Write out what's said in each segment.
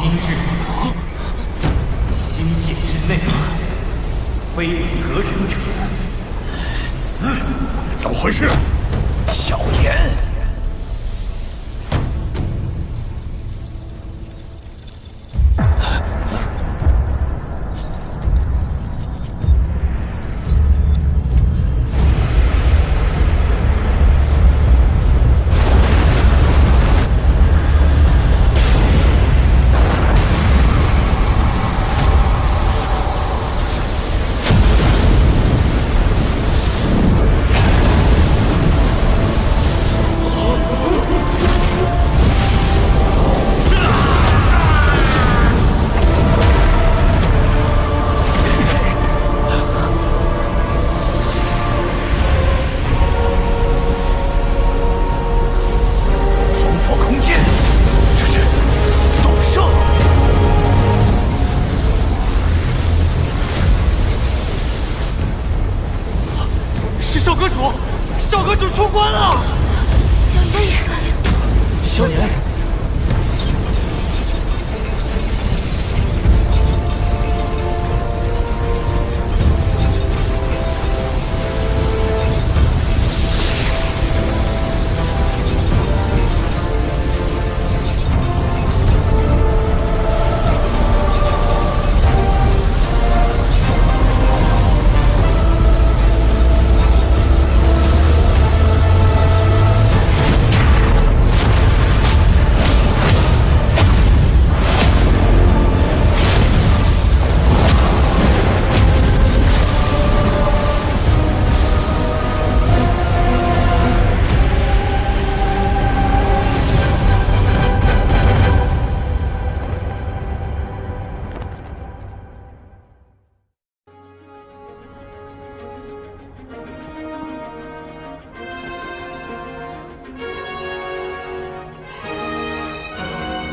今日啊，心界之内，非我得人者死。怎么回事？小言。 少阁主出关了！萧炎，萧炎，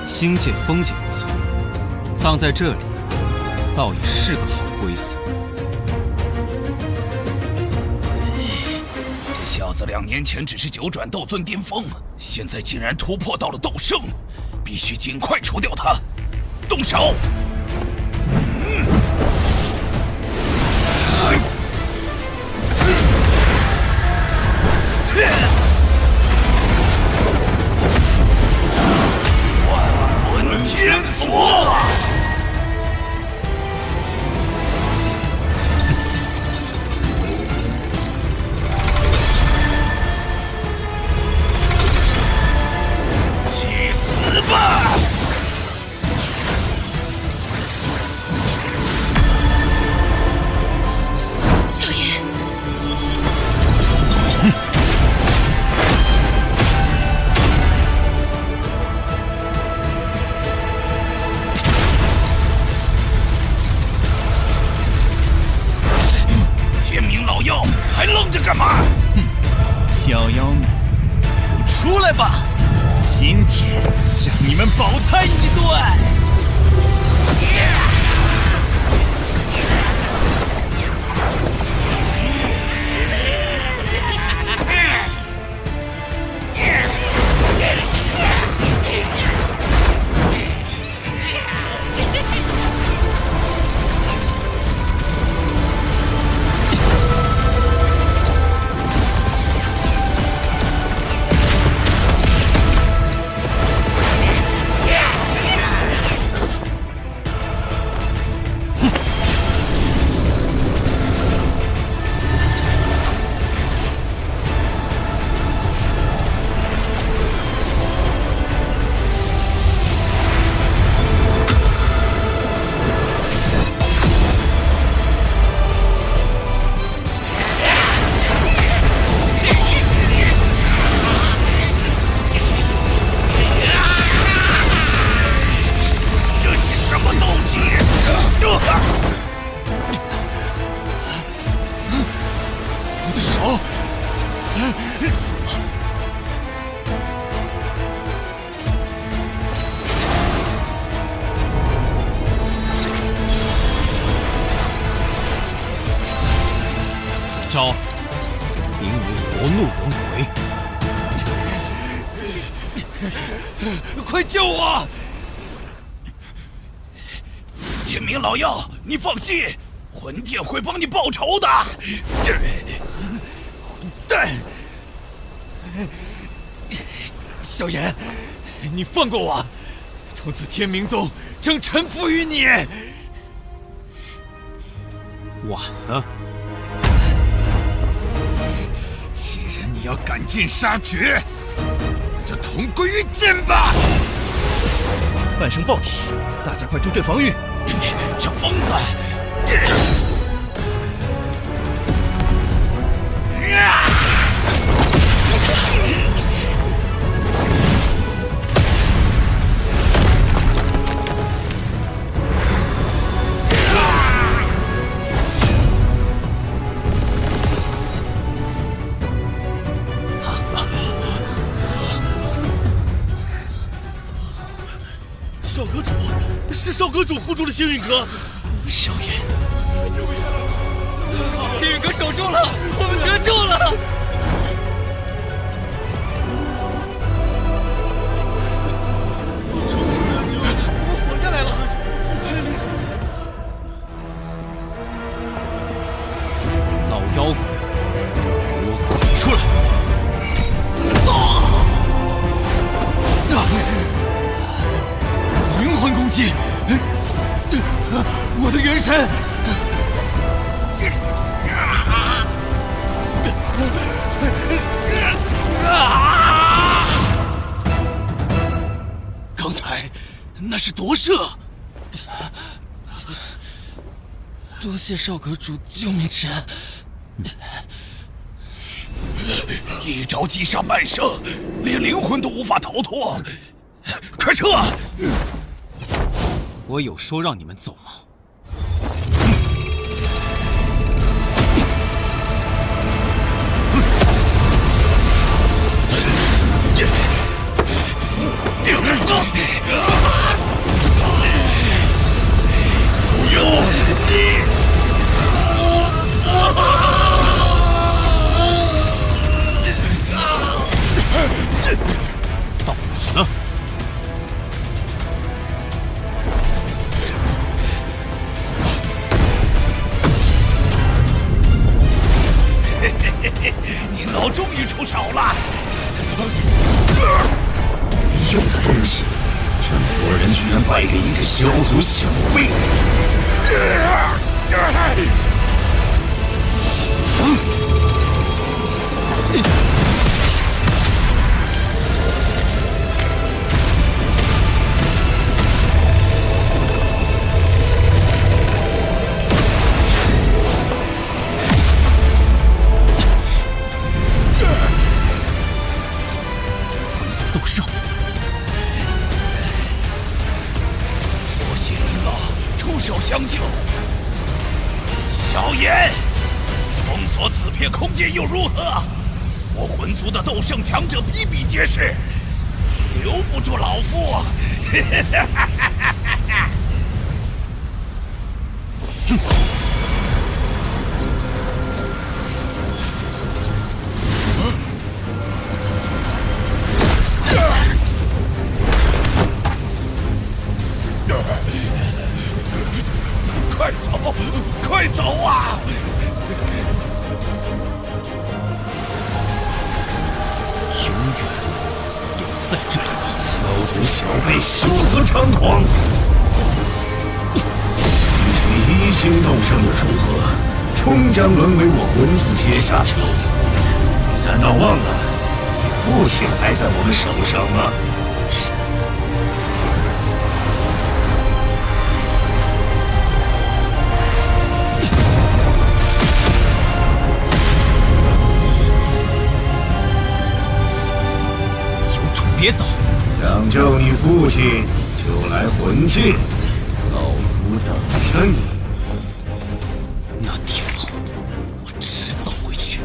星界风景不错，葬在这里，倒也是个好归宿。这小子2年前只是9转斗尊巅峰，现在竟然突破到了斗圣，必须尽快除掉他！动手！天锁！去死吧！萧炎，天明老妖，还愣着干嘛？小妖们，都出来吧！今天让你们饱餐一顿！招名为佛怒轮回。快救我！天明老妖，你放心，魂殿会帮你报仇的。混蛋！萧炎，你放过我，从此天明宗将臣服于你。晚了，既然你要赶尽杀绝，那就同归于尽吧！半生爆体，大家快助阵防御！这疯子！少阁主，是少阁主护住了星陨阁。萧炎，星陨阁守住了，我们得救了！我活下来了，太厉害！老妖怪，给我滚出来！灵魂攻击！我的元神！刚才那是夺舍。多谢少阁主救命之恩。一招击杀半生，连灵魂都无法逃脱。快撤！我有说让你们走吗？到你了。你老终于出手了。有的东西，这么多人居然败给一个小族小辈。魂族斗圣，多谢您了，出手相救。萧炎，封锁此片空间又如何？我魂族的斗圣强者比比皆是，你留不住老夫。快走，快走啊！永远留在这里吧。小族小辈休得猖狂！与一星斗圣的组合，终将沦为我魂族阶下囚。难道忘了你父亲还在我们手上吗？别走！想救你父亲，就来魂界，老夫等着你。那地方，我迟早会去。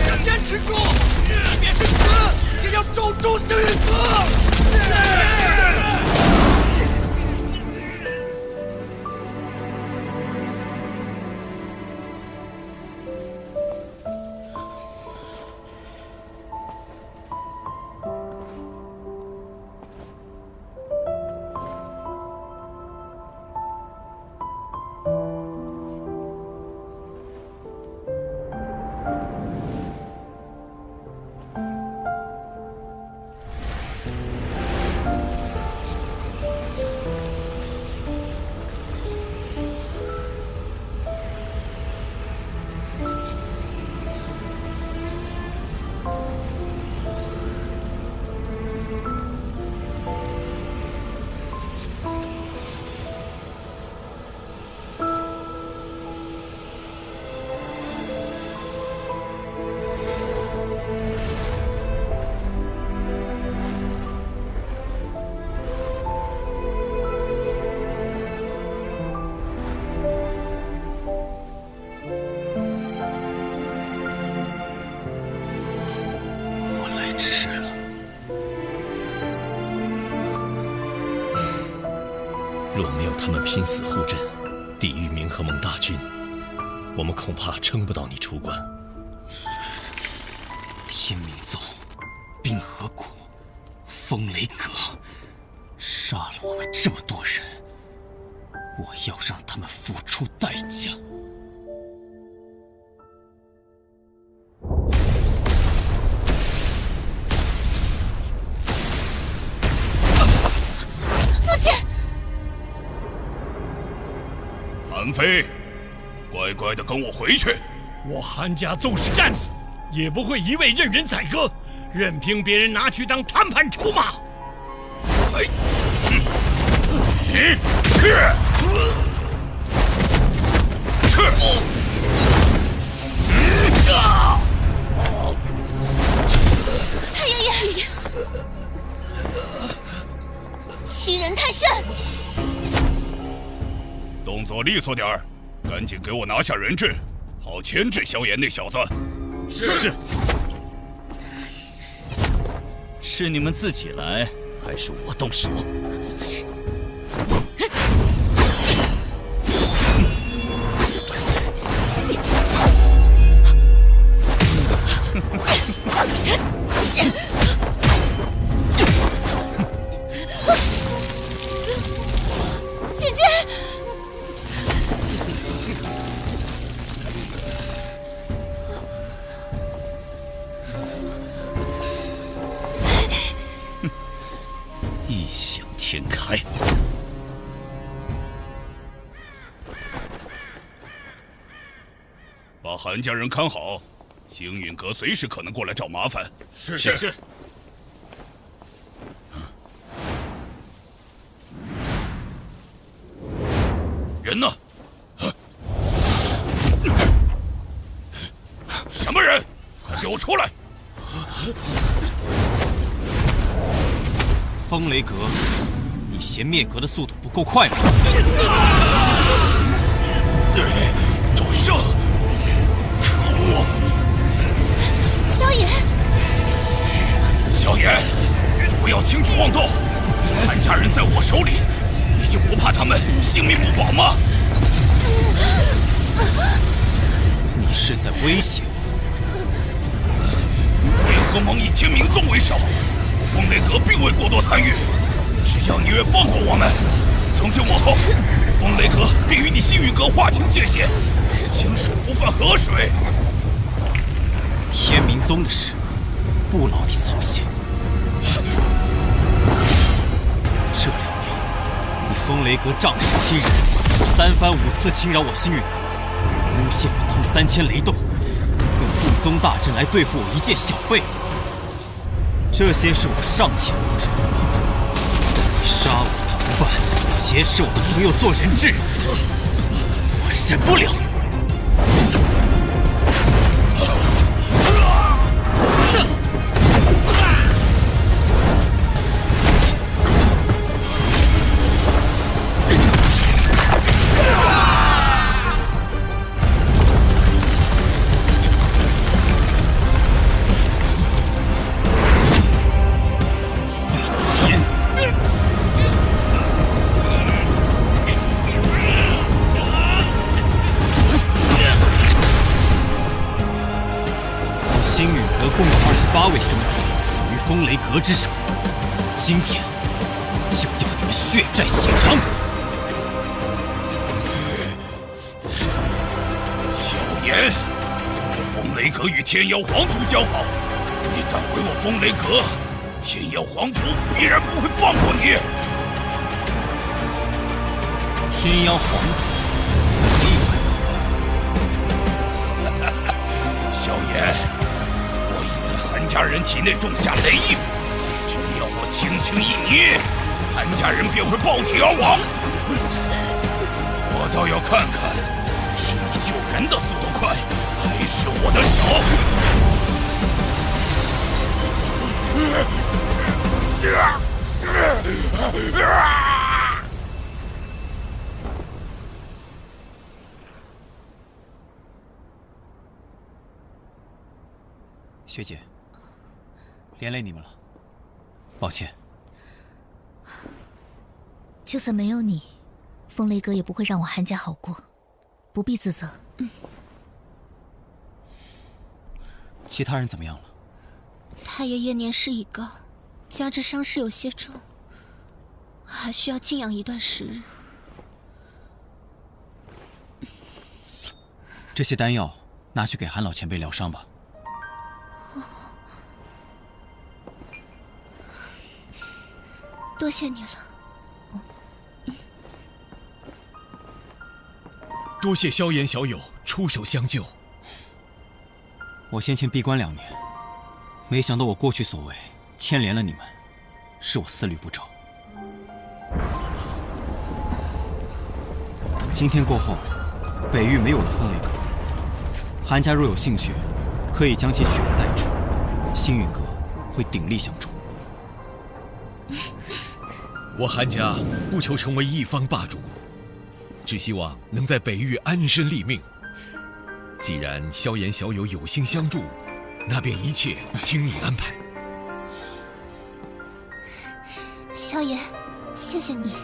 要坚持住！即便是死，也要守住星陨阁！若没有他们拼死护阵，抵御冥河盟大军，我们恐怕撑不到你出关。天明宗、冰河谷、风雷阁，杀了我们这么多人，我要让他们付出代价。父亲，韩非，乖乖的跟我回去。我韩家纵使战死，也不会一味任人宰割，任凭别人拿去当谈判筹码。太爷爷，欺人太甚！动作利索点儿，赶紧给我拿下人质，好牵制萧炎那小子。是。是你们自己来，还是我动手？姐姐，异想天开。把韩家人看好，星陨阁随时可能过来找麻烦。是。人呢？什么人？快给我出来！风雷阁，你嫌灭阁的速度不够快吗？斗圣，可恶！萧炎，萧炎，不要轻举妄动！韩家人在我手里，你就不怕他们性命不保吗？你是在威胁我？联合盟以天明宗为首，风雷阁并未过多参与。只要你愿放过我们，从今往后，风雷阁便与你星陨阁划清界限，清水不犯河水。天明宗的事，不劳你操心。这2年，你风雷阁仗势欺人，3番5次侵扰我星陨阁，诬陷我通3000雷洞，用护宗大阵来对付我一介小辈。这些是我尚且能忍，你杀我同伴，挟持我的朋友做人质，我忍不了。星陨阁共有28位兄弟死于风雷阁之手，今天就要你们血债血偿！萧炎，我风雷阁与天妖皇族交好，你敢毁我风雷阁，天妖皇族必然不会放过你！天妖皇族，萧炎，我已在韩家人体内种下雷印，只要我轻轻一捏，韩家人便会爆体而亡。我倒要看看，是你救人的速度快，还是我的手？学姐，连累你们了，抱歉。就算没有你，风雷阁也不会让我韩家好过，不必自责。其他人怎么样了？太爷爷年事已高，加之伤势有些重，还需要静养一段时日。这些丹药拿去给韩老前辈疗伤吧。多谢你了。多谢萧炎小友出手相救。我先前闭关2年，没想到我过去所为牵连了你们，是我思虑不周。今天过后，北域没有了风雷阁，韩家若有兴趣，可以将其取而代之，星陨阁会鼎力相助。我韩家不求成为一方霸主，只希望能在北域安身立命。既然萧炎小友有心相助，那便一切听你安排。萧炎，谢谢你。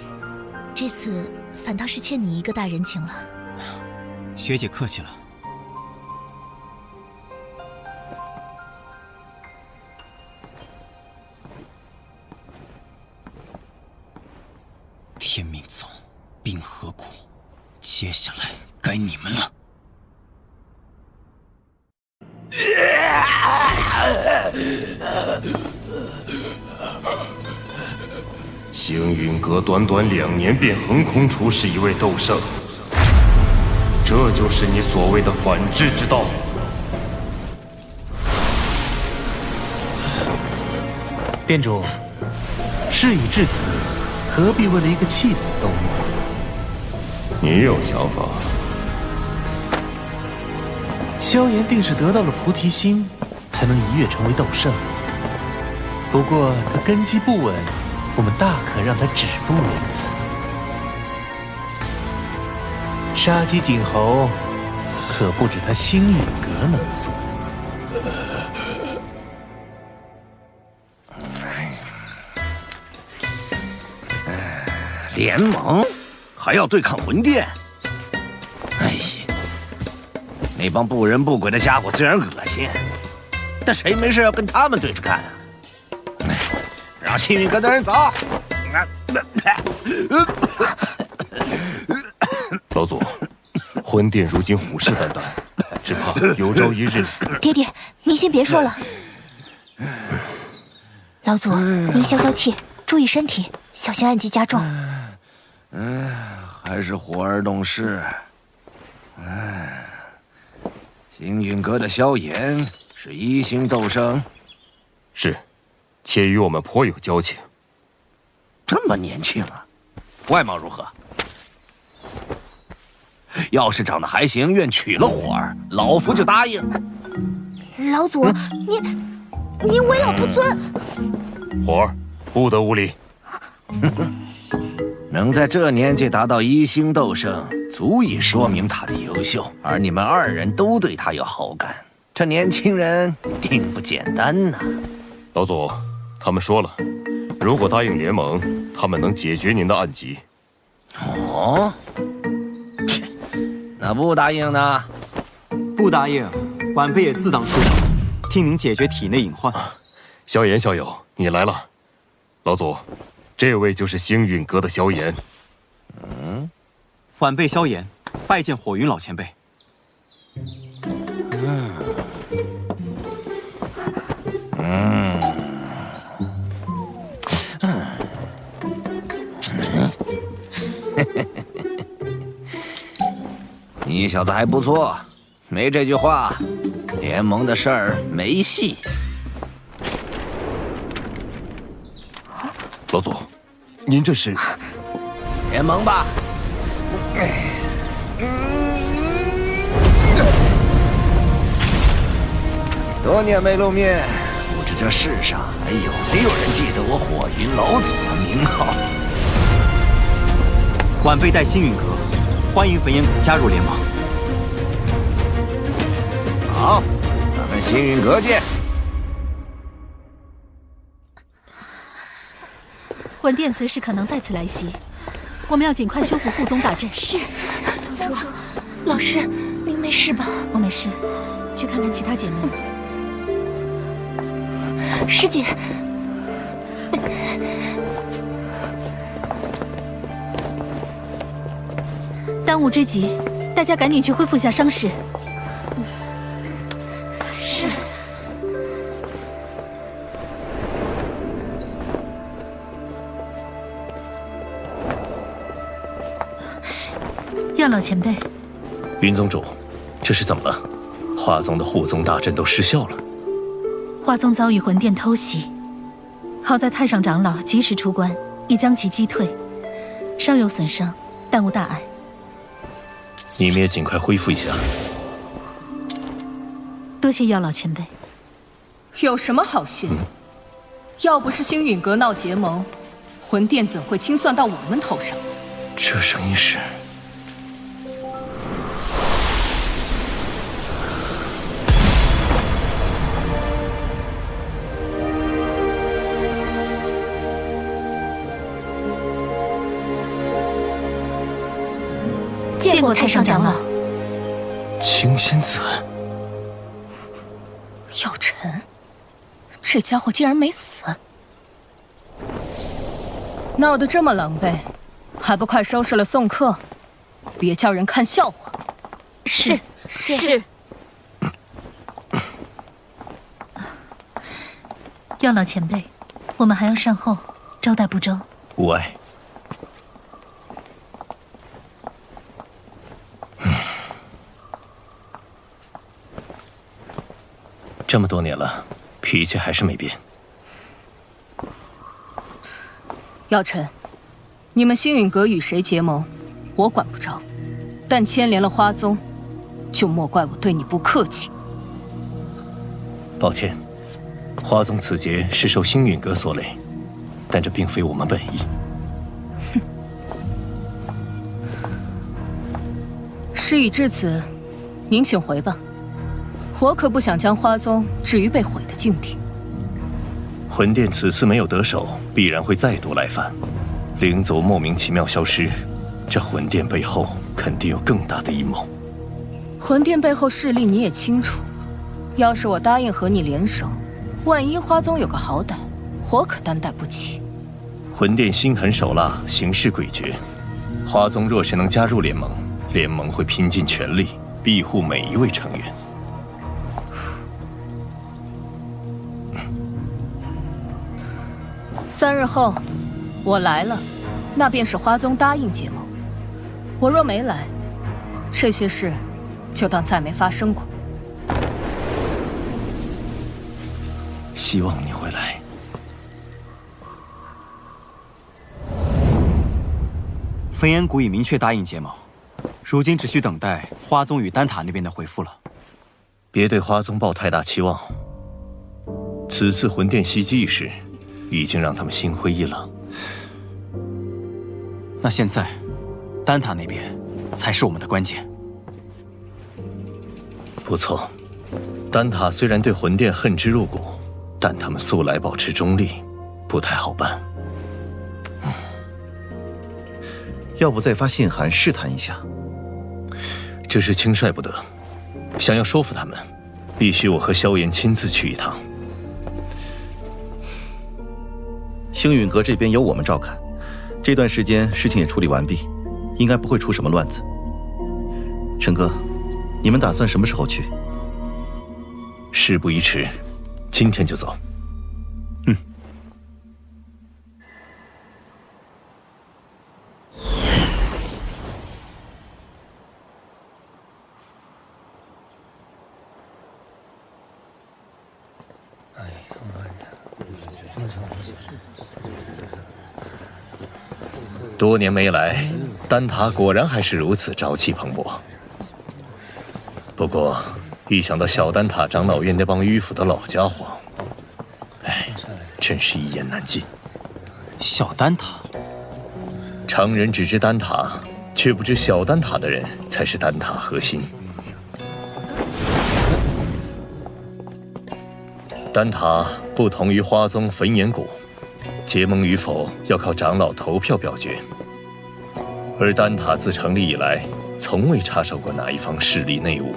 这次反倒是欠你一个大人情了。学姐客气了。天命宗，冰河谷，接下来该你们了。星陨阁短短2年便横空出世一位斗圣，这就是你所谓的反制之道。店主，事已至此，何必为了一个弃子动怒？你有想法？萧炎定是得到了菩提心，才能一跃成为斗圣。不过他根基不稳，我们大可让他止步于此。杀鸡儆猴，可不止他星陨阁能做。联盟还要对抗魂殿？哎呀，那帮不人不鬼的家伙虽然恶心，但谁没事要跟他们对着干啊？让星陨阁的人走。老祖，魂殿如今虎视眈眈，只怕有朝一日……爹爹，您先别说了。老祖，您消消气，注意身体，小心暗疾加重。还是火儿懂事。星陨阁的萧炎是1星斗圣，是，且与我们颇有交情。这么年轻啊，外貌如何？要是长得还行，愿娶了火儿，老夫就答应。老祖，您为老不尊。火儿，不得无礼。能在这年纪达到1星斗圣，足以说明他的优秀。而你们2人都对他有好感，这年轻人定不简单呐。老祖，他们说了，如果答应联盟，他们能解决您的暗疾。哦，那不答应呢？不答应，晚辈也自当出手，替您解决体内隐患。萧炎校友，你来了。老祖，这位就是星陨阁的萧炎。晚辈萧炎，拜见火云老前辈。你小子还不错，没这句话，联盟的事儿没戏。老祖，您这是联盟吧？多年没露面，不知这世上还有没有人记得我火云老祖的名号？晚辈带星陨阁，欢迎焚炎谷加入联盟。好，咱们星陨阁见。魂殿随时可能再次来袭，我们要尽快修复护宗大阵。是，宗主，老师，您没事吧？我没事，去看看其他姐妹。师姐，当务之急，大家赶紧去恢复一下伤势。是。药老前辈，云宗主，这是怎么了？华宗的护宗大阵都失效了。华宗遭遇魂殿偷袭，好在太上长老及时出关，已将其击退，稍有损伤，但无大碍。你们也尽快恢复一下。多谢药老前辈。有什么好谢？要不是星陨阁闹结盟，魂殿怎会清算到我们头上？这声音是……见过太上长老。青仙子，药尘，这家伙竟然没死！闹得这么狼狈，还不快收拾了送客，别叫人看笑话。是。药老前辈，我们还要善后，招待不周。无碍。这么多年了，脾气还是没变。药尘，你们星陨阁与谁结盟，我管不着，但牵连了花宗，就莫怪我对你不客气。抱歉，花宗此劫是受星陨阁所累，但这并非我们本意。事已至此，您请回吧。我可不想将花宗置于被毁的境地。魂殿此次没有得手，必然会再度来犯。灵族莫名其妙消失，这魂殿背后肯定有更大的阴谋。魂殿背后势力你也清楚，要是我答应和你联手，万一花宗有个好歹，我可担待不起。魂殿心狠手辣，行事诡谲。花宗若是能加入联盟，联盟会拼尽全力庇护每一位成员。3日后，我来了，那便是花宗答应结盟。我若没来，这些事就当再没发生过。希望你会来。焚烟谷已明确答应结盟，如今只需等待花宗与丹塔那边的回复了。别对花宗抱太大期望。此次魂殿袭击一事，已经让他们心灰意冷。那现在，丹塔那边才是我们的关键。不错，丹塔虽然对魂殿恨之入骨，但他们素来保持中立，不太好办。要不再发信函试探一下？这事轻率不得，想要说服他们，必须我和萧炎亲自去一趟。星陨阁这边由我们照看，这段时间事情也处理完毕，应该不会出什么乱子。陈哥，你们打算什么时候去？事不宜迟，今天就走。多年没来，丹塔果然还是如此朝气蓬勃。不过，一想到小丹塔长老院那帮迂腐的老家伙，真是一言难尽。小丹塔，常人只知丹塔，却不知小丹塔的人才是丹塔核心。丹塔不同于花宗焚炎谷，结盟与否要靠长老投票表决。而丹塔自成立以来，从未插手过哪一方势力内务。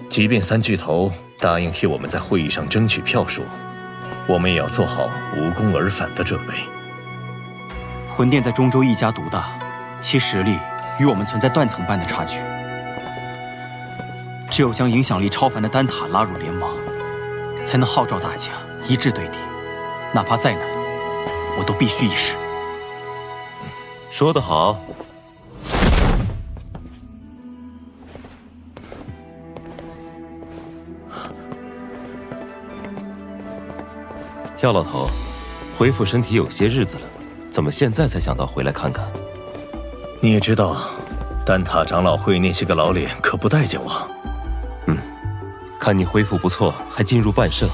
即便三巨头答应替我们在会议上争取票数，我们也要做好无功而返的准备。魂殿在中州一家独大，其实力与我们存在断层般的差距。只有将影响力超凡的丹塔拉入联盟，才能号召大家一致对敌，哪怕再难，我都必须一试。说得好。药老头，恢复身体有些日子了，怎么现在才想到回来看看？你也知道，丹塔长老会那些个老脸可不待见我。看你恢复不错，还进入半圣，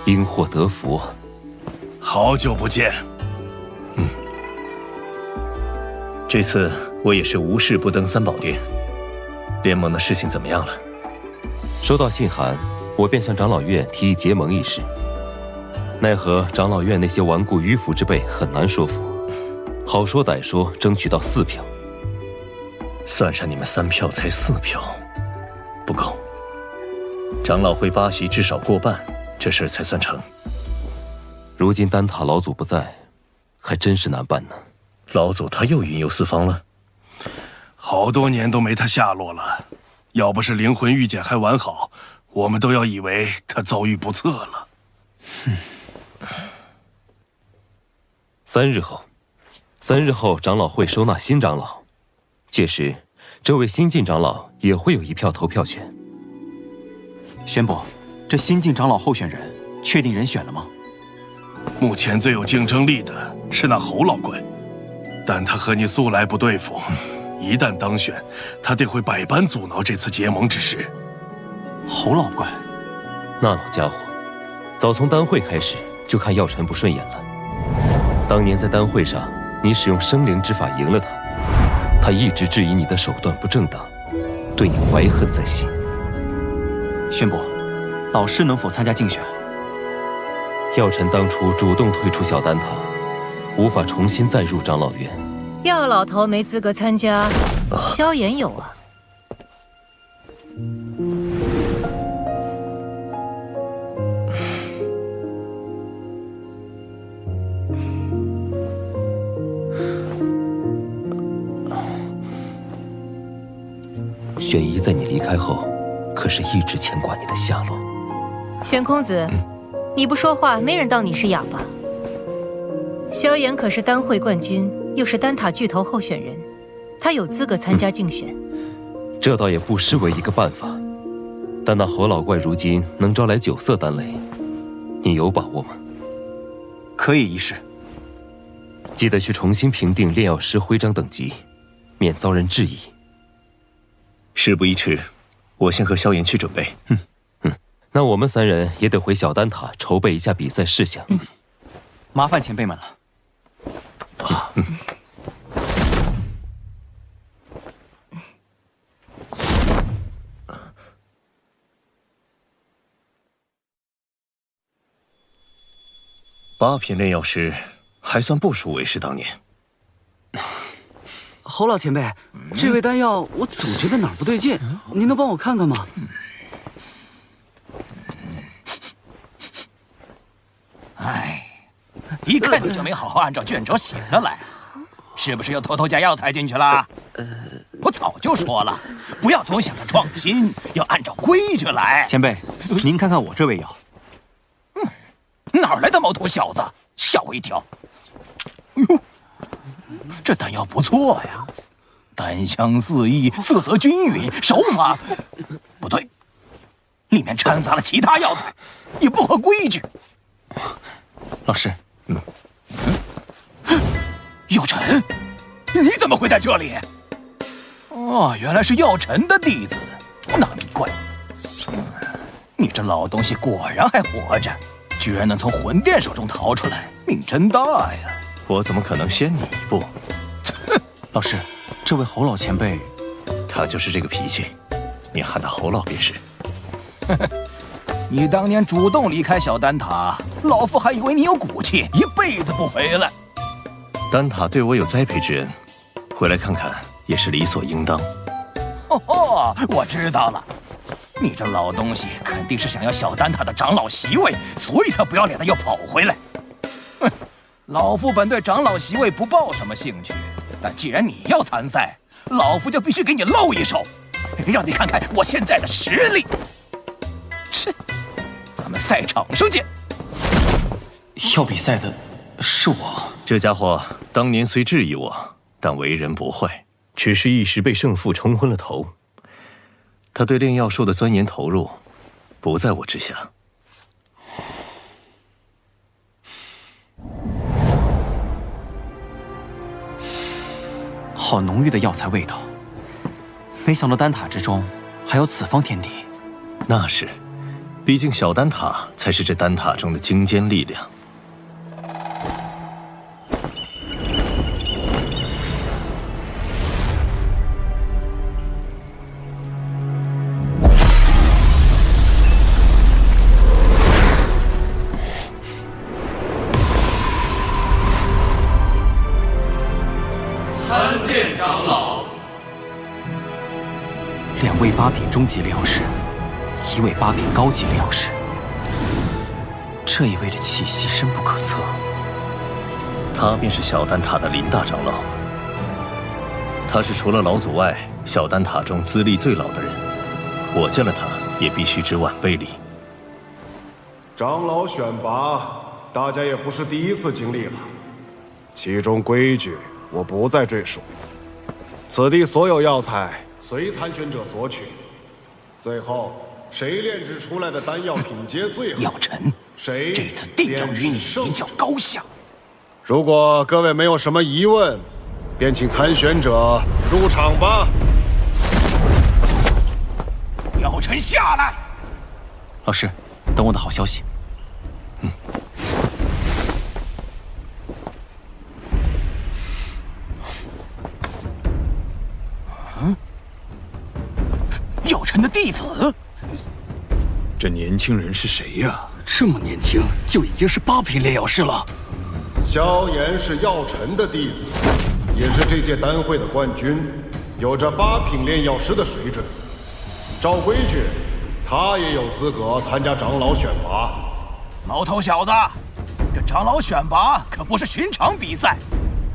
因祸得福啊！好久不见。这次我也是无事不登三宝殿。联盟的事情怎么样了？收到信函，我便向长老院提议结盟一事。奈何长老院那些顽固迂腐之辈很难说服，好说歹说，争取到4票。算上你们3票，才4票，不够。长老会8席至少过半，这事儿才算成。如今丹塔老祖不在，还真是难办呢。老祖他又云游四方了，好多年都没他下落了。要不是灵魂玉简还完好，我们都要以为他遭遇不测了。3日后，长老会收纳新长老，届时这位新晋长老也会有1票投票权。宣伯，这新晋长老候选人确定人选了吗？目前最有竞争力的是那侯老怪，但他和你素来不对付，一旦当选，他定会百般阻挠这次结盟之事。侯老怪，那老家伙，早从丹会开始就看药尘不顺眼了。当年在丹会上，你使用生灵之法赢了他，他一直质疑你的手段不正当，对你怀恨在心。宣伯，老师能否参加竞选？药尘当初主动退出小丹塔，无法重新再入长老院。药老头没资格参加，萧炎有啊。玄仪在你离开后，可是一直牵挂你的下落。玄公子，你不说话，没人当你是哑巴。萧炎可是丹会冠军，又是丹塔巨头候选人，他有资格参加竞选。这倒也不失为一个办法，但那侯老怪如今能招来9色丹雷，你有把握吗？可以一试。记得去重新评定炼药师徽章等级，免遭人质疑。事不宜迟，我先和萧炎去准备。那我们3人也得回小丹塔筹备一下比赛事项。麻烦前辈们了。8品炼药师，还算不输为师当年。侯老前辈，这味丹药我总觉得哪儿不对劲，您能帮我看看吗？哎，一看你就没好好按照卷轴写着来，是不是又偷偷加药材进去了？我早就说了，不要总想着创新，要按照规矩来。前辈，您看看我这味药。哪来的毛头小子？吓我一跳！哟，这丹药不错呀，丹香四溢，色泽均匀，手法不对，里面掺杂了其他药材，也不合规矩。老师，药尘，你怎么会在这里？哦，原来是药尘的弟子，难怪。你这老东西果然还活着。居然能从魂殿手中逃出来，命真大呀！我怎么可能先你一步？老师，这位侯老前辈，他就是这个脾气，你喊他侯老便是。你当年主动离开小丹塔，老夫还以为你有骨气，一辈子不回来。丹塔对我有栽培之恩，回来看看也是理所应当。我知道了，你这老东西肯定是想要小丹塔的长老席位，所以才不要脸的要跑回来。老夫本对长老席位不抱什么兴趣，但既然你要参赛，老夫就必须给你露一手，让你看看我现在的实力。切，咱们赛场上见。要比赛的是我。这家伙当年虽质疑我，但为人不坏，只是一时被胜负冲昏了头。他对炼药术的钻研投入，不在我之下。好浓郁的药材味道，没想到丹塔之中还有此方天地。那是，毕竟小丹塔才是这丹塔中的精尖力量。参见长老。2位8品中级炼药师，1位8品高级炼药师。这一位的气息深不可测。他便是小丹塔的林大长老。他是除了老祖外，小丹塔中资历最老的人。我见了他，也必须知晚辈礼。长老选拔，大家也不是第一次经历了，其中规矩我不再赘述。此地所有药材随参选者索取，最后谁炼制出来的丹药品阶最好，药尘，谁这次定要与你一较高下。如果各位没有什么疑问，便请参选者入场吧。药尘下来。老师，等我的好消息。药尘的弟子。这年轻人是谁呀？这么年轻就已经是8品炼药师了。萧炎是药尘的弟子，也是这届丹会的冠军，有着8品炼药师的水准。照规矩，他也有资格参加长老选拔。毛头小子，这长老选拔可不是寻常比赛，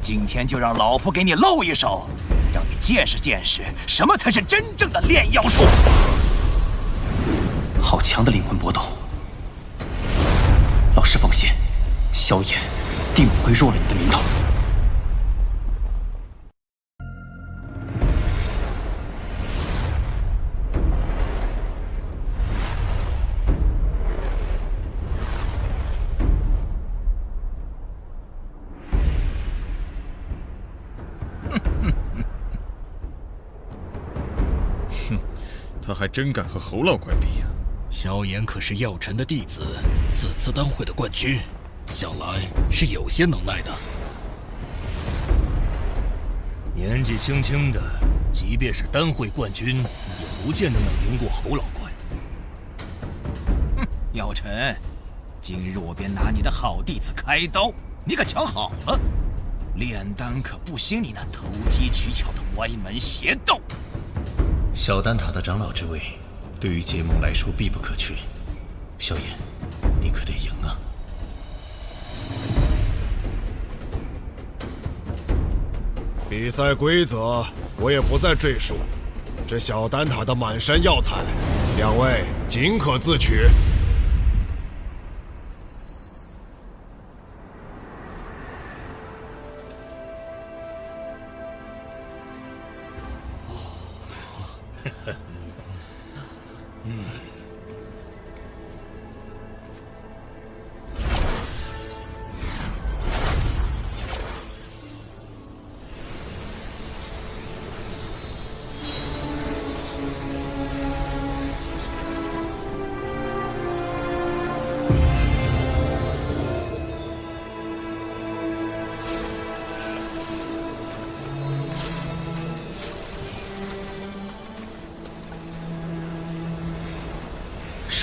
今天就让老夫给你露一手，让你见识见识什么才是真正的炼药术。好强的灵魂波动！老师放心，萧炎定不会弱了你的名头。他还真敢和侯老怪比呀！萧炎可是药尘的弟子，此次丹会的冠军，想来是有些能耐的。年纪轻轻的，即便是丹会冠军，也不见得能赢过侯老怪。药尘，今日我便拿你的好弟子开刀，你可瞧好了，炼丹可不兴你那投机取巧的歪门邪道。小丹塔的长老之位，对于结盟来说必不可缺。萧炎，你可得赢啊！比赛规则我也不再赘述。这小丹塔的满山药材，两位尽可自取。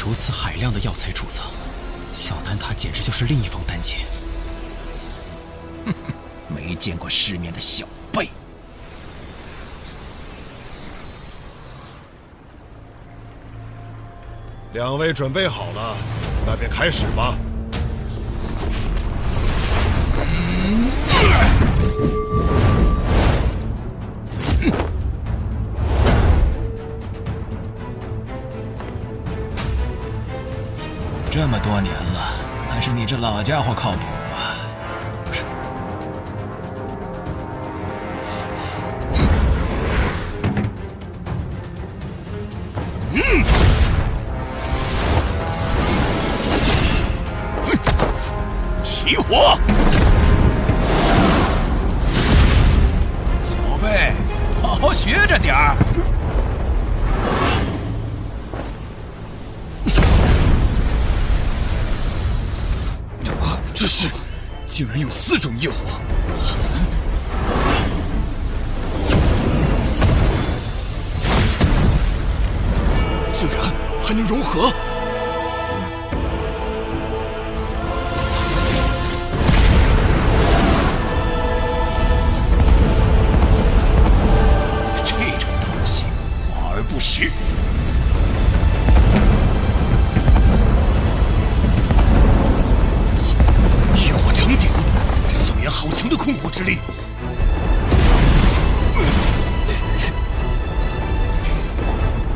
如此海量的药材贮藏，小丹塔简直就是另一方丹界。没见过世面的小辈，两位准备好了，那便开始吧。这么多年了，还是你这老家伙靠谱啊！起火！小贝，好好学着点儿。这是，竟然有4种业火！竟然还能融合！这种东西，华而不实。好强的控火之力！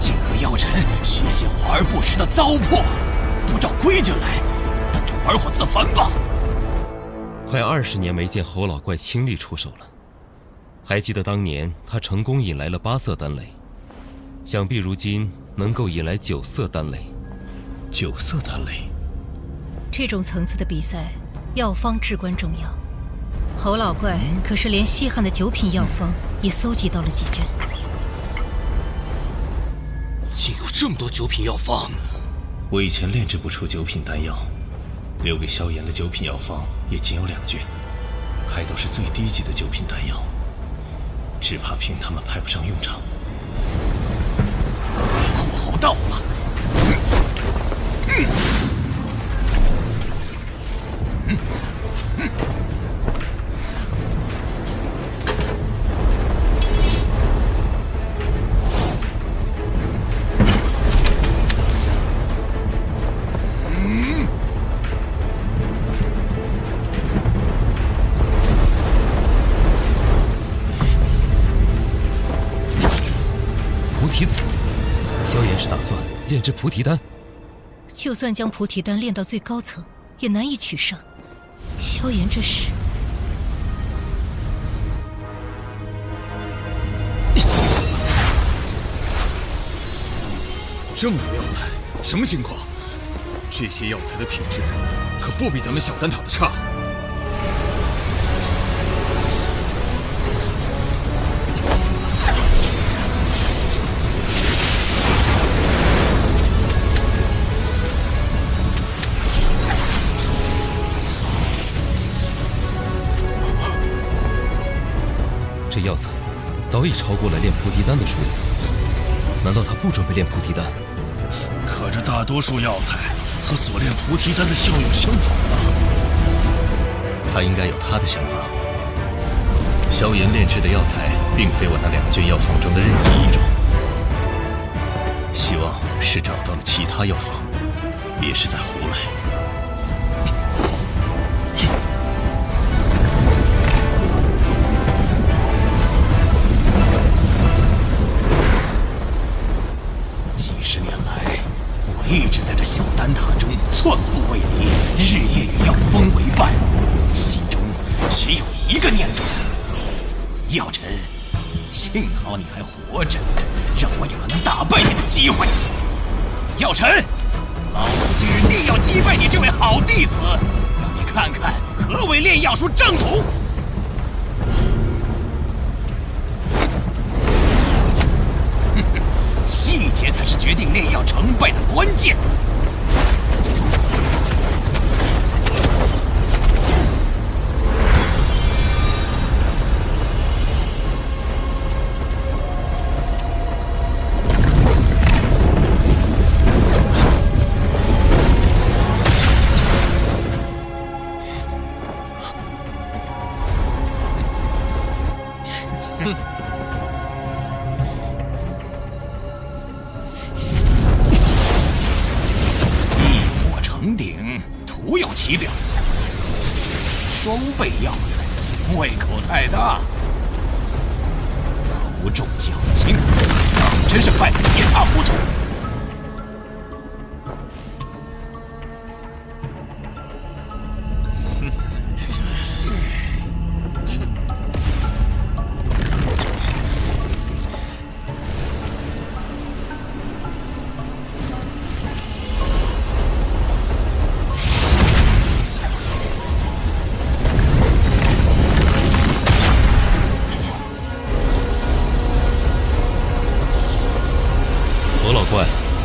竟和药尘学些华而不实的糟粕，不照规矩来，等着玩火自焚吧！快20年没见侯老怪亲力出手了。还记得当年他成功引来了8色丹雷，想必如今能够引来9色丹雷。9色丹雷，这种层次的比赛，药方至关重要。侯老怪可是连稀罕的9品药方也搜集到了几卷。竟有这么多9品药方！我以前炼制不出9品丹药，留给萧炎的9品药方也仅有2卷，还都是最低级的9品丹药，只怕凭他们派不上用场。火候到了！菩提子，萧炎是打算炼制菩提丹。就算将菩提丹炼到最高层，也难以取胜。萧炎这是……这么多药材，什么情况？这些药材的品质可不比咱们小丹塔的差。这药材早已超过了炼菩提丹的数量，难道他不准备炼菩提丹？可这大多数药材和所炼菩提丹的效用相仿啊！他应该有他的想法。萧炎炼制的药材并非我那2卷药方中的任意一种，希望是找到了其他药方，别是在胡来。一直在这小丹塔中寸步未离，日夜与药风为伴，心中只有一个念头：药尘，幸好你还活着，让我有了能打败你的机会。药尘，老夫今日定要击败你这位好弟子，让你看看何为炼药术正统。细节才是决定炼药成败的关键。其表。双倍药材，胃口太大。头重脚轻，当真是败得一塌糊涂。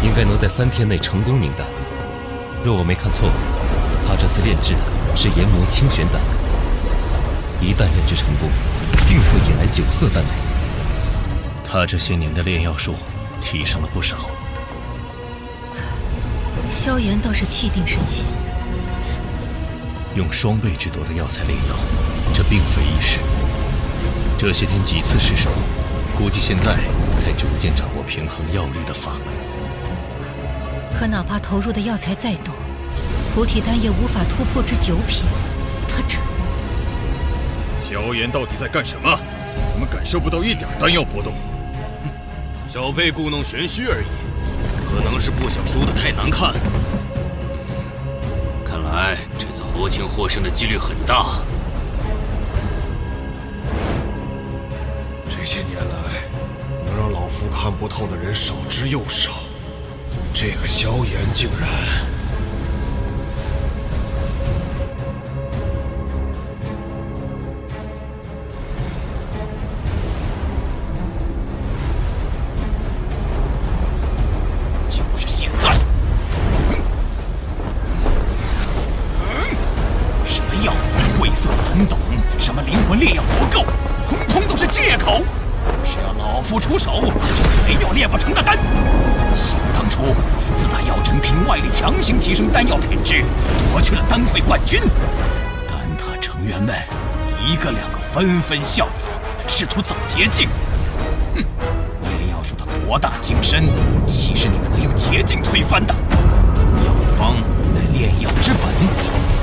应该能在3天内成功凝丹。若我没看错，他这次炼制的是研磨清玄丹。一旦炼制成功，定会引来9色丹雷。他这些年的炼药术提升了不少。萧炎倒是气定神闲。用双倍之多的药材炼药，这并非易事。这些天几次失手，估计现在才逐渐掌握平衡药力的法门。可哪怕投入的药材再多，菩提丹也无法突破至9品。他这……萧炎到底在干什么？怎么感受不到一点丹药波动？小辈故弄玄虚而已，可能是不想输得太难看。看来这次侯庆获胜的几率很大。这些年来，能让老夫看不透的人少之又少。这个萧炎竟然……就是现在！什么药方晦涩难懂，什么灵魂炼药不够，通通都是借口。只要老夫出手，就没有炼不成的丹。想当初，自打药尘凭外力强行提升丹药品质，夺去了丹会冠军，丹塔成员们一个两个纷纷效仿，试图走捷径。炼药术的博大精深，岂是你们能用捷径推翻的？药方乃炼药之本，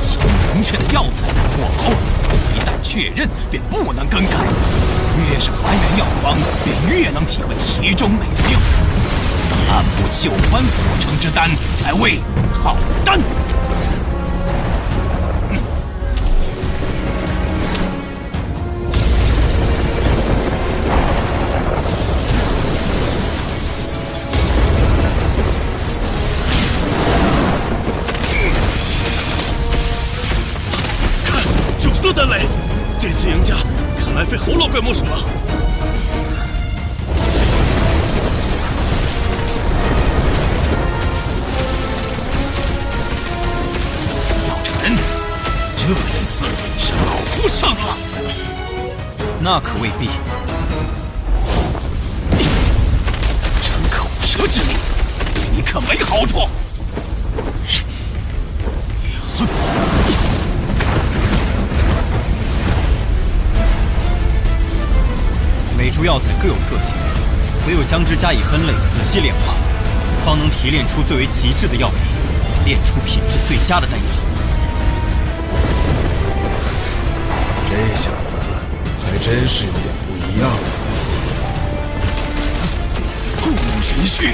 其明确的药材或否，一旦确认便不能更改。越是还原药方，便越能体会其中美妙。此按部就班所成之丹，才为好丹。看，9色丹雷，这次赢家看来非侯老怪莫属了。这一次是老夫胜了。那可未必。逞口舌之力，对你可没好处。每株药材各有特性，唯有将之加以分类，仔细炼化，方能提炼出最为极致的药理，炼出品质最佳的丹药。这下子还真是有点不一样了。故弄玄虚，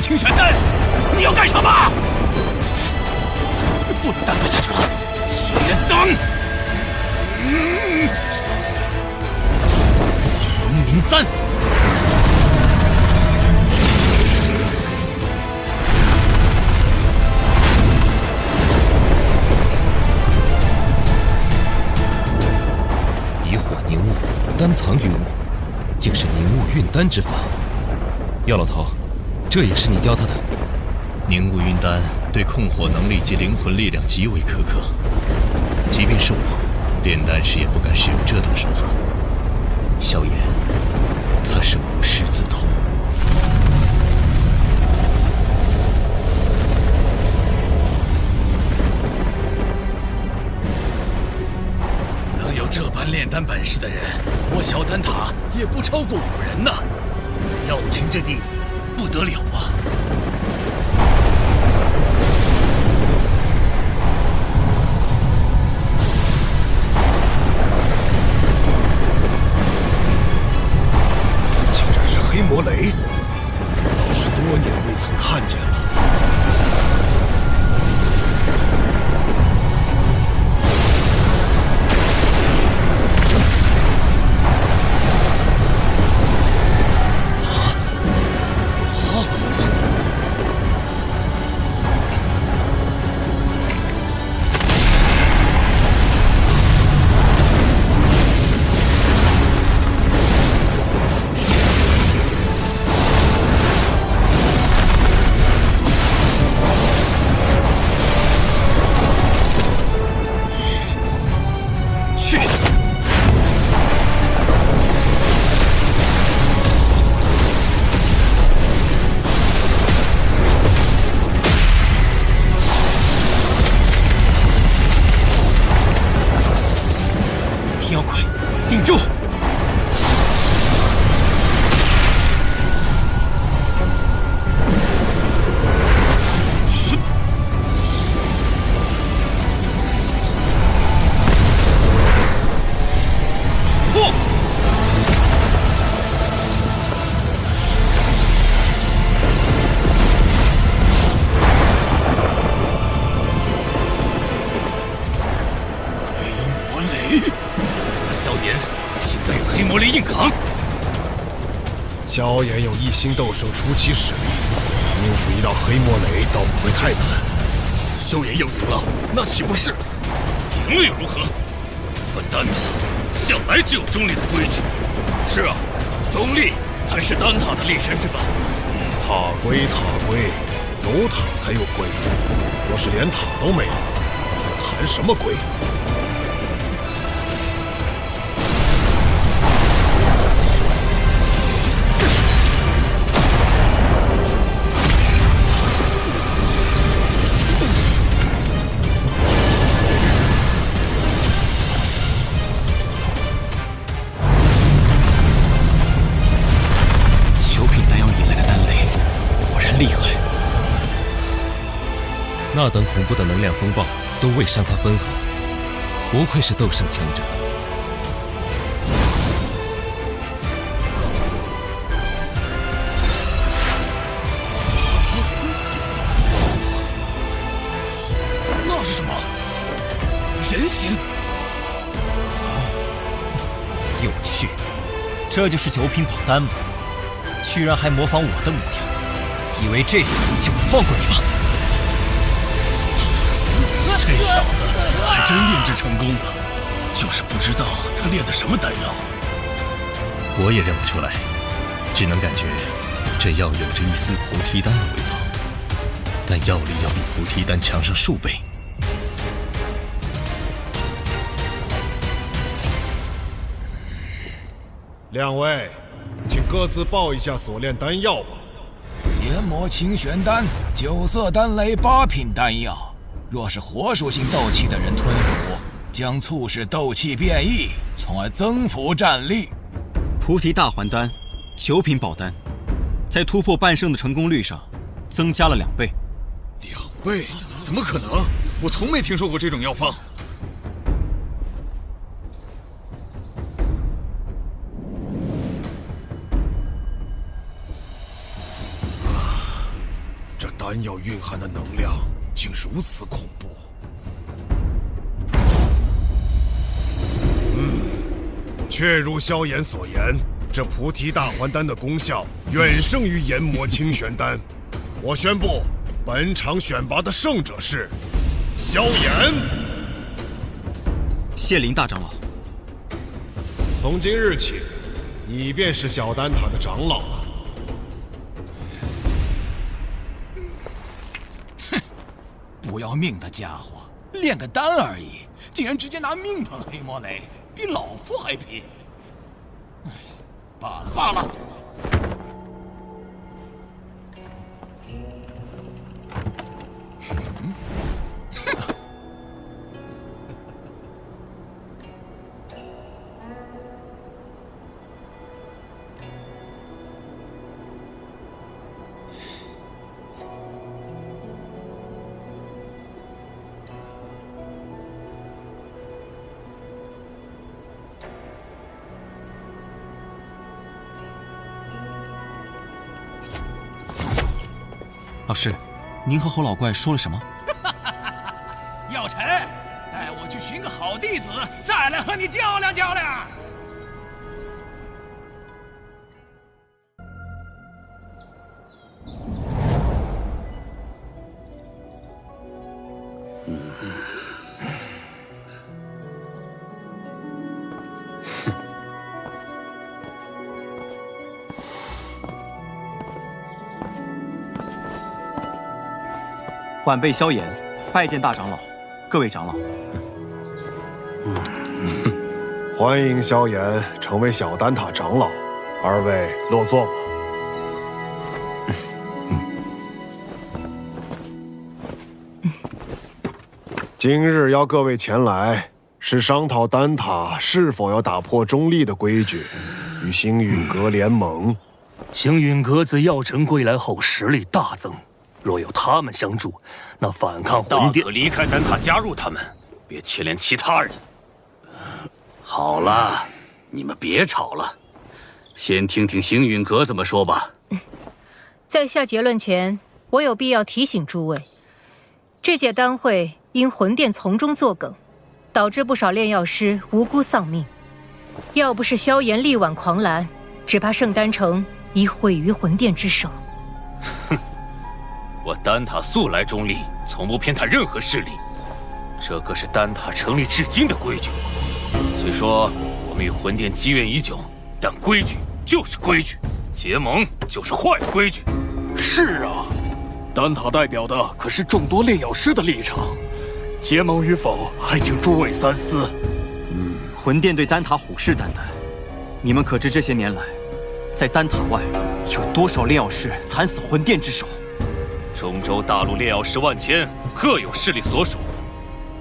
清玄丹，你要干什么？不能耽搁下去了，结丹！黄明丹。以火凝物，丹藏于物，丹之法。药老头，这也是你教他的？凝雾云丹对控火能力及灵魂力量极为苛刻，即便是我，炼丹时也不敢使用这等手法。萧炎，他是无师自通。能有这般炼丹本事的人，我小丹塔也不超过5人呢。药尘这弟子不得了啊！竟然是黑魔雷，倒是多年未曾看见了。妖鬼，顶住！萧炎有1星斗圣初期实力，应付一道黑魔雷倒不会太难。萧炎要赢了，那岂不是？赢了又如何？我丹塔向来就有中立的规矩。是啊，中立才是丹塔的立身之本。塔归塔归，有塔才有归。若是连塔都没了，还谈什么归？那等恐怖的能量风暴都未伤他分毫，不愧是斗圣强者。那是什么？人形？有趣，这就是9品宝丹吗？居然还模仿我的模样，以为这样就放过你吗？这小子还真炼制成功了，就是不知道他炼的什么丹药。我也认不出来，只能感觉这药有着一丝菩提丹的味道，但药力要比菩提丹强上数倍。两位，请各自报一下所炼丹药吧。研磨清玄丹，9色丹雷8品丹药。若是火属性斗气的人吞服，将促使斗气变异，从而增幅战力。菩提大还丹，9品宝丹，在突破半圣的成功率上增加了2倍。2倍？怎么可能？我从没听说过这种药方。这丹药蕴含的能量竟如此恐怖。确如萧炎所言，这菩提大还丹的功效远胜于研磨清玄丹。我宣布，本场选拔的胜者是萧炎。谢林大长老。从今日起，你便是小丹塔的长老了。哼，不要命的家伙，炼个丹而已，竟然直接拿命碰黑魔雷，比老夫还拼。哎，罢了罢了。老师，您和侯老怪说了什么？药尘，带我去寻个好弟子，再来和你较量较量。晚辈萧炎，拜见大长老，各位长老。欢迎萧炎成为小丹塔长老，二位落座吧。今日邀各位前来，是商讨丹塔是否要打破中立的规矩，与星陨阁联盟。星陨阁自药尘归来后实力大增。若有他们相助，那反抗魂殿大可离开丹塔，加入他们，别牵连其他人。好了，你们别吵了，先听听星陨阁怎么说吧。在下结论前，我有必要提醒诸位，这届丹会因魂殿从中作梗，导致不少炼药师无辜丧命。要不是萧炎力挽狂澜，只怕圣丹城已毁于魂殿之手。哼。我丹塔素来中立，从不偏袒任何势力，这可是丹塔成立至今的规矩。虽说我们与魂殿积怨已久，但规矩就是规矩，结盟就是坏规矩。是啊，丹塔代表的可是众多炼药师的立场，结盟与否还请诸位三思。魂殿对丹塔虎视眈眈，你们可知这些年来，在丹塔外有多少炼药师惨死魂殿之手？中州大陆炼药师万千，各有势力所属。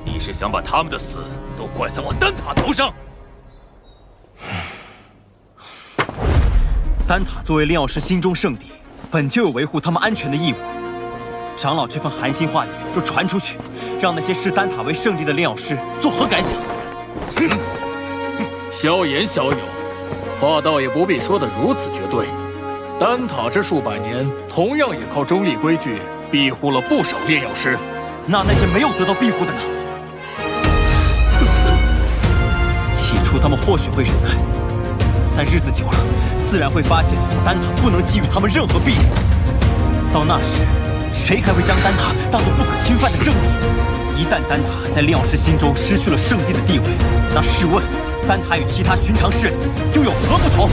你是想把他们的死都怪在我丹塔头上？丹塔作为炼药师心中圣地，本就有维护他们安全的义务。长老这番寒心话语若传出去，让那些视丹塔为圣地的炼药师作何感想？萧炎小友，话倒也不必说得如此绝对。丹塔这数百年，同样也靠中立规矩庇护了不少炼药师。那些没有得到庇护的呢？起初他们或许会忍耐，但日子久了，自然会发现丹塔不能给予他们任何庇护。到那时，谁还会将丹塔当作不可侵犯的圣地？一旦丹塔在炼药师心中失去了圣地的地位，那试问，丹塔与其他寻常势力又有何不同？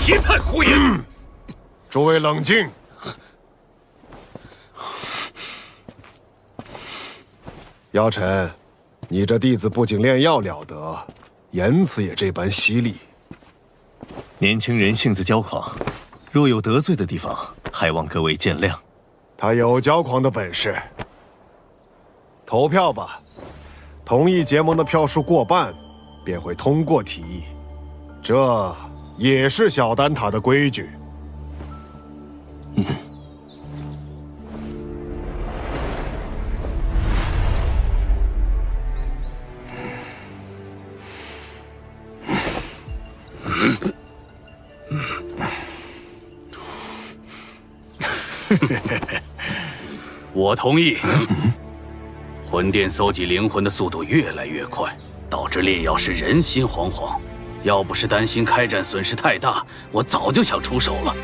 一派胡言！诸位冷静。药尘，你这弟子不仅炼药了得，言辞也这般犀利。年轻人性子骄狂，若有得罪的地方，还望各位见谅。他有骄狂的本事。投票吧，同意结盟的票数过半，便会通过提议。这也是小丹塔的规矩。我同意。魂殿搜集灵魂的速度越来越快，导致炼药师人心惶惶。要不是担心开战损失太大，我早就想出手了。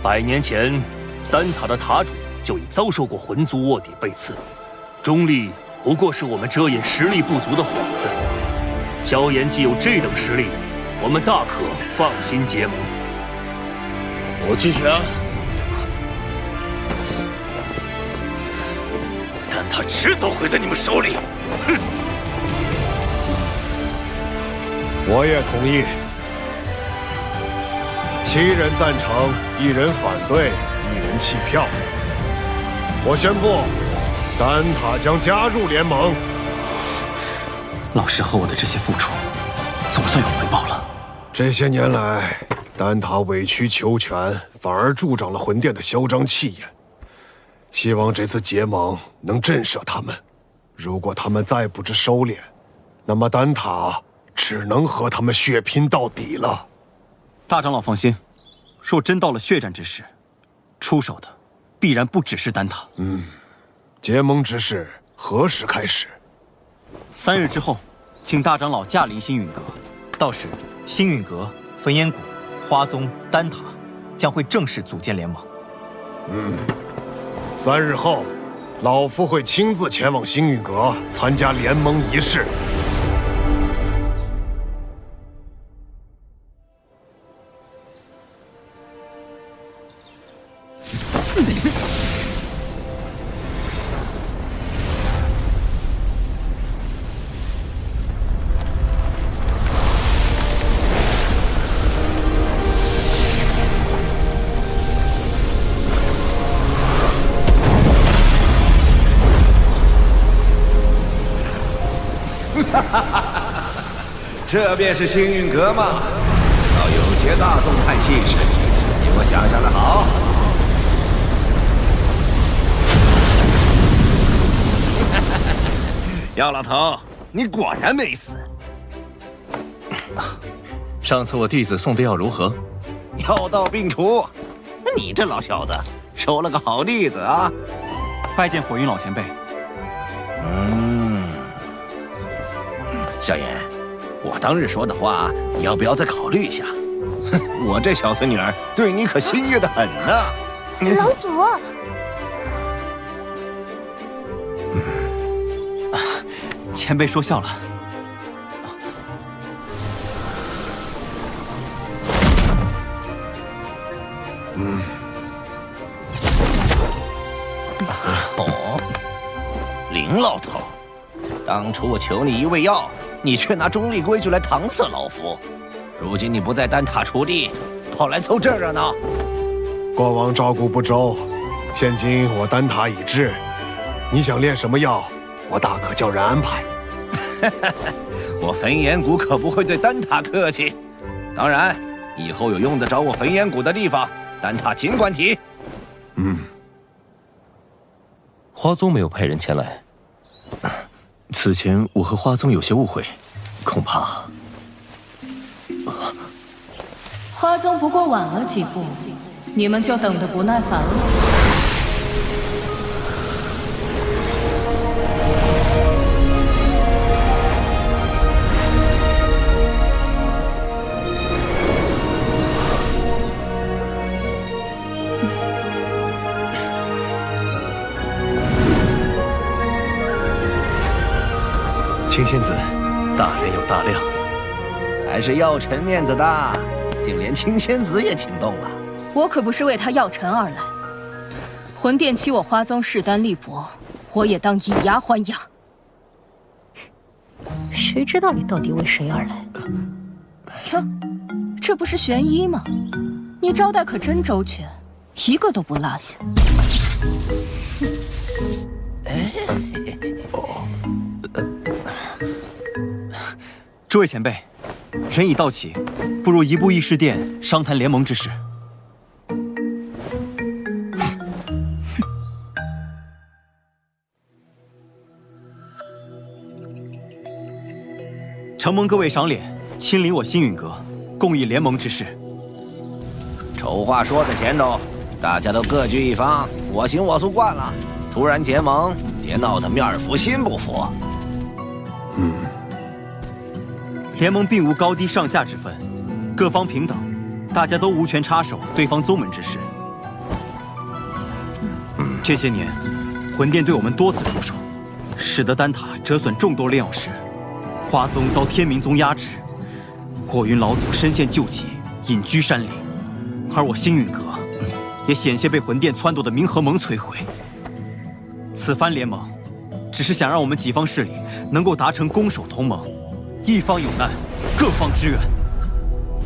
100年前，丹塔的塔主就已遭受过魂族卧底被刺，中立不过是我们遮掩实力不足的幌子。萧炎既有这等实力，我们大可放心结盟。我弃权。但他迟早会在你们手里。哼！我也同意。7人赞成，1人反对，1人弃票。我宣布，丹塔将加入联盟。老师和我的这些付出，总算有回报了。这些年来，丹塔委曲求全，反而助长了魂殿的嚣张气焰。希望这次结盟能震慑他们。如果他们再不知收敛，那么丹塔只能和他们血拼到底了。大长老放心，若真到了血战之时，出手的必然不只是丹塔。结盟之事何时开始？3日之后，请大长老驾临星陨阁。到时，星陨阁、焚炎谷、花宗、丹塔将会正式组建联盟。3日后，老夫会亲自前往星陨阁参加联盟仪式。这便是星陨阁吗？倒有些大宗派气势，比我想象的好。姚老头，你果然没死。上次我弟子送的药如何？药到病除。你这老小子收了个好弟子啊！拜见火云老前辈。萧炎，我当日说的话，你要不要再考虑一下？我这小孙女儿对你可心悦得很呢。老祖，前辈说笑了。林老头，当初我求你一味药，你却拿中立规矩来搪塞老夫。如今你不在丹塔锄地，跑来凑这热闹。过往照顾不周，现今我丹塔已至，你想炼什么药，我大可叫人安排。我焚炎谷可不会对丹塔客气。当然，以后有用得着我焚炎谷的地方，丹塔尽管提。花宗没有派人前来。此前我和花宗有些误会，恐怕……花宗不过晚了几步，你们就等得不耐烦了。青仙子，大人有大量，还是药尘面子大，竟连青仙子也请动了。我可不是为他药尘而来，魂殿欺我花宗势单力薄，我也当以牙还牙。谁知道你到底为谁而来？哟，这不是玄一吗？你招待可真周全，一个都不落下。诸位前辈，人已到齐，不如移步议事殿商谈联盟之事。承蒙各位赏脸，亲临我星陨阁，共议联盟之事。丑话说在前头，大家都各据一方，我行我素惯了。突然结盟，别闹得面儿服心不服。联盟并无高低上下之分，各方平等，大家都无权插手对方宗门之事。这些年，魂殿对我们多次出手，使得丹塔折损众多炼药师，花宗遭天明宗压制，火云老祖身陷救急，隐居山林，而我星陨阁也险些被魂殿撺掇的冥河盟摧毁。此番联盟，只是想让我们几方势力能够达成攻守同盟，一方有难，各方支援。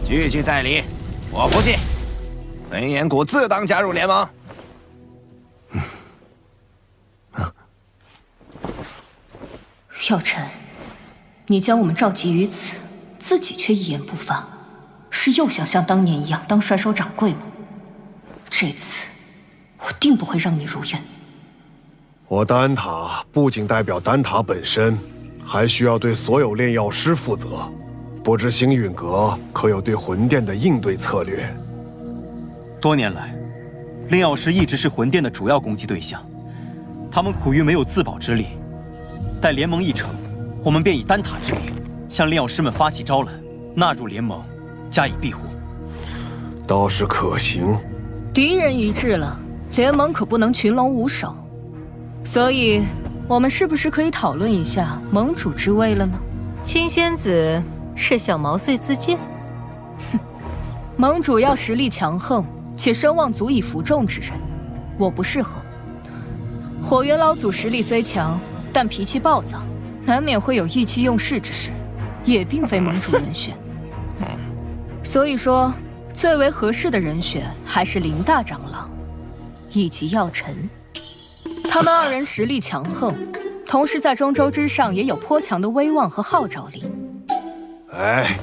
句句在理，我服气。文彦谷自当加入联盟。药尘，你将我们召集于此，自己却一言不发，是又想像当年一样当帅首掌柜吗？这次我定不会让你如愿。我丹塔不仅代表丹塔本身，还需要对所有炼药师负责。不知星陨阁可有对魂殿的应对策略？多年来，炼药师一直是魂殿的主要攻击对象，他们苦于没有自保之力。待联盟一成，我们便以丹塔之力，向炼药师们发起招揽，纳入联盟，加以庇护。倒是可行。敌人一致了，联盟可不能群龙无首。所以，我们是不是可以讨论一下盟主之位了呢？青仙子是想毛遂自荐？哼，盟主要实力强横且声望足以服众之人，我不适合。火元老祖实力虽强，但脾气暴躁，难免会有意气用事之时，也并非盟主人选。所以说，最为合适的人选还是林大长老以及药尘。他们二人实力强横，同时在中州之上也有颇强的威望和号召力。哎，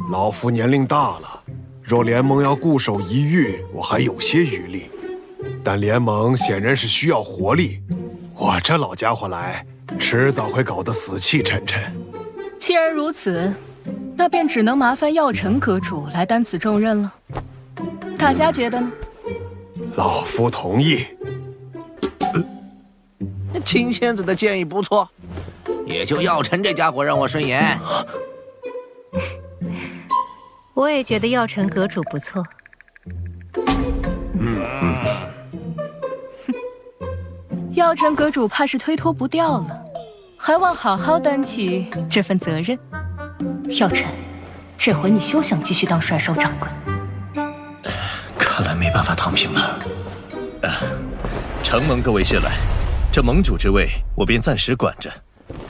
老夫年龄大了，若联盟要固守一隅，我还有些余力。但联盟显然是需要活力，我这老家伙来，迟早会搞得死气沉沉。既然如此，那便只能麻烦药尘阁主来担此重任了。大家觉得呢？老夫同意。青仙子的建议不错，也就药尘这家伙让我顺眼。我也觉得药尘阁主不错。药尘阁主怕是推脱不掉了，还望好好担起这份责任。药尘，这回你休想继续当帅首掌柜。看来没办法躺平了。承蒙各位谢来，这盟主之位我便暂时管着，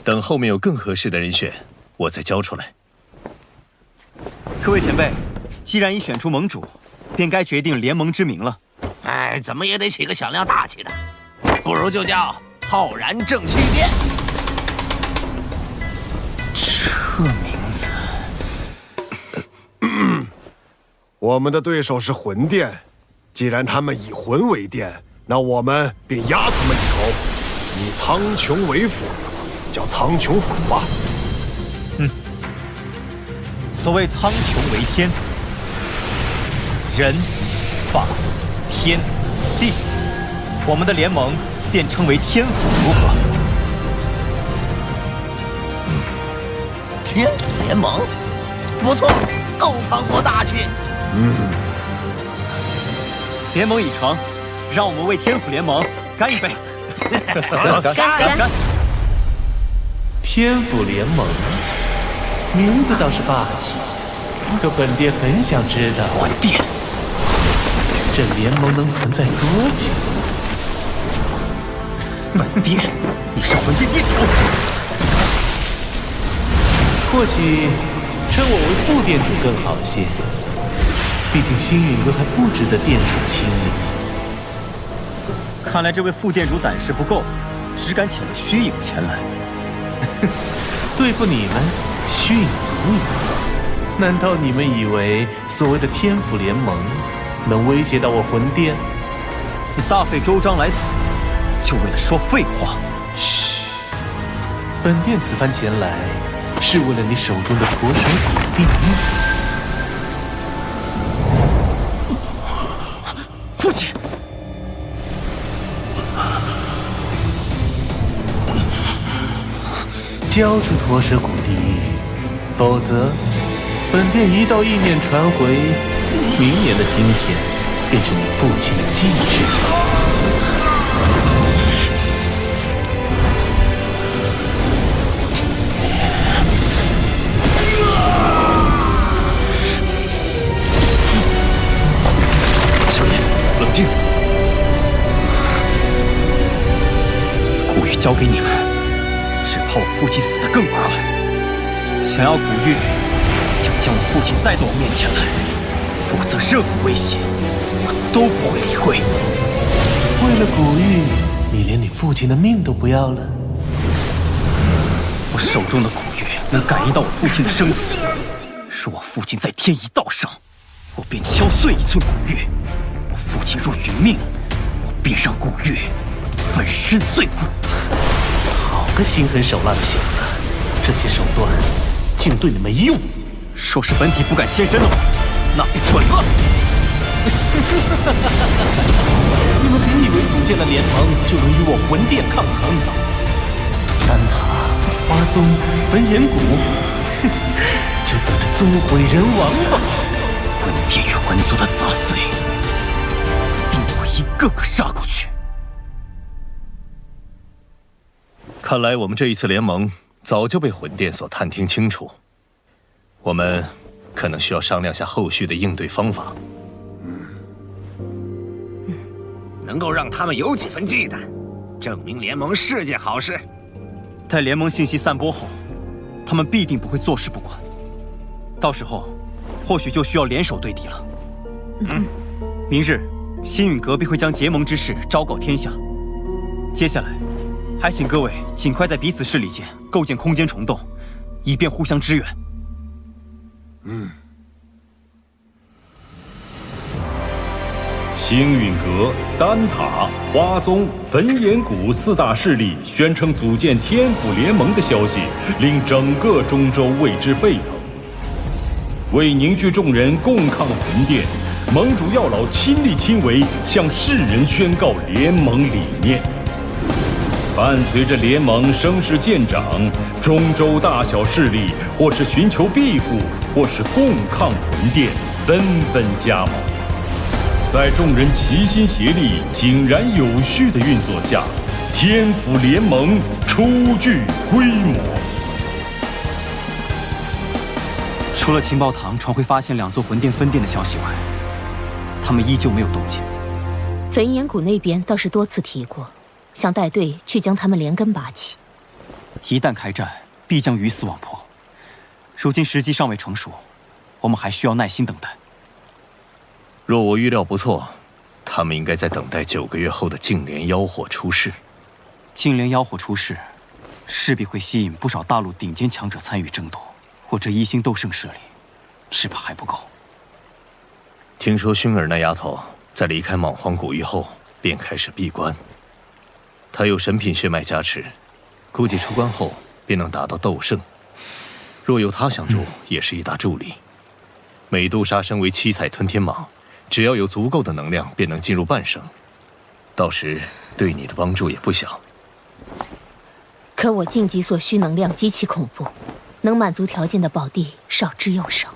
等后面有更合适的人选，我再交出来。各位前辈，既然已选出盟主，便该决定联盟之名了。哎，怎么也得起个响亮大气的，不如就叫浩然正气殿。这名字，我们的对手是魂殿，既然他们以魂为殿，那我们便压他们一头，以苍穹为辅，叫苍穹府吧。所谓苍穹为天，人、法、天、地，我们的联盟便称为天府，如何？天府联盟，不错，够磅礴大气。联盟已成，让我们为天府联盟干一杯！干！天府联盟，名字倒是霸气，可本殿很想知道，魂殿，这联盟能存在多久？本殿你是魂殿殿主，或许称我为副殿主更好些。毕竟星陨阁还不值得殿主亲临。看来这位副殿主胆识不够，只敢遣了虚影前来。对付你们，虚影足矣。难道你们以为所谓的天府联盟能威胁到我魂殿？你大费周章来此，就为了说废话？嘘，本殿此番前来，是为了你手中的驼蛇谷地狱。父亲，交出驼蛇谷地狱，否则本殿一道意念传回，明年的今天便是你父亲的忌日。交给你们，只怕我父亲死得更快。想要古玉，就将我父亲带到我面前来，否则任何威胁我都不会理会。为了古玉，你连你父亲的命都不要了？我手中的古玉能感应到我父亲的生死，若我父亲在天一道上，我便敲碎一寸古玉；我父亲若殒命，我便让古玉粉身碎骨。好个心狠手辣的小子，这些手段竟对你没用。若是本体不敢现身的话，那便滚了。你们别以为组建了联盟就能与我魂殿抗衡。丹塔、花宗、焚炎谷，就等着宗毁人亡吧！魂殿与魂族的杂碎，定会一个个杀过去。看来我们这一次联盟早就被魂殿所探听清楚，我们可能需要商量下后续的应对方法。能够让他们有几分忌惮，证明联盟是件好事。待联盟信息散播后，他们必定不会坐视不管。到时候，或许就需要联手对敌了。明日，星陨阁必会将结盟之事昭告天下。接下来，还请各位尽快在彼此势力间构建空间虫洞，以便互相支援。星陨阁、丹塔、花宗、焚炎谷4大势力宣称组建天府联盟的消息，令整个中州为之沸腾。为凝聚众人共抗魂殿，盟主药老亲力亲为，向世人宣告联盟理念。伴随着联盟声势渐长，中州大小势力或是寻求庇护，或是共抗魂殿，纷纷加盟。在众人齐心协力、井然有序的运作下，天府联盟初具规模。除了情报堂传回发现2座魂殿分殿的消息外，他们依旧没有动静。焚炎谷那边倒是多次提过，想带队去将他们连根拔起。一旦开战，必将鱼死网破。如今时机尚未成熟，我们还需要耐心等待。若我预料不错，他们应该在等待9个月后的净莲妖火出世。净莲妖火出世，势必会吸引不少大陆顶尖强者参与争夺。我这1星斗圣势力，只怕还不够。听说薰儿那丫头在离开莽荒古域后，便开始闭关。她有神品血脉加持，估计出关后便能达到斗圣。若有她相助，也是一大助力。美杜莎身为7彩吞天蟒，只要有足够的能量，便能进入半圣。到时对你的帮助也不小。可我晋级所需能量极其恐怖，能满足条件的宝地少之又少。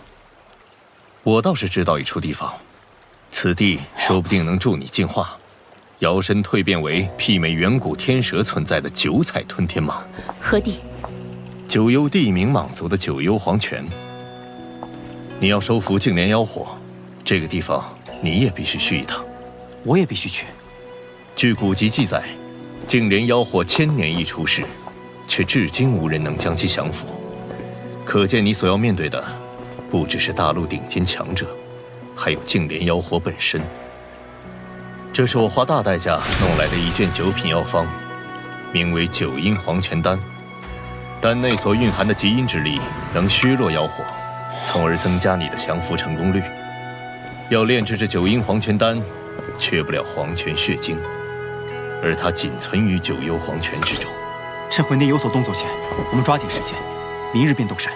我倒是知道一处地方，此地说不定能助你进化，摇身蜕变为媲美远古天蛇存在的9彩吞天蟒。何地？九幽地冥蟒族的九幽黄泉。你要收服净莲妖火，这个地方你也必须去一趟。我也必须去。据古籍记载，净莲妖火1000年一出世，却至今无人能将其降服。可见你所要面对的，不只是大陆顶尖强者，还有净莲妖火本身。这是我花大代价弄来的一卷9品药方，名为9阴黄泉丹。丹内所蕴含的极阴之力，能削弱妖火，从而增加你的降服成功率。要炼制这9阴黄泉丹，缺不了黄泉血晶，而它仅存于9幽黄泉之中。趁魂殿有所动作前，我们抓紧时间，明日便动身。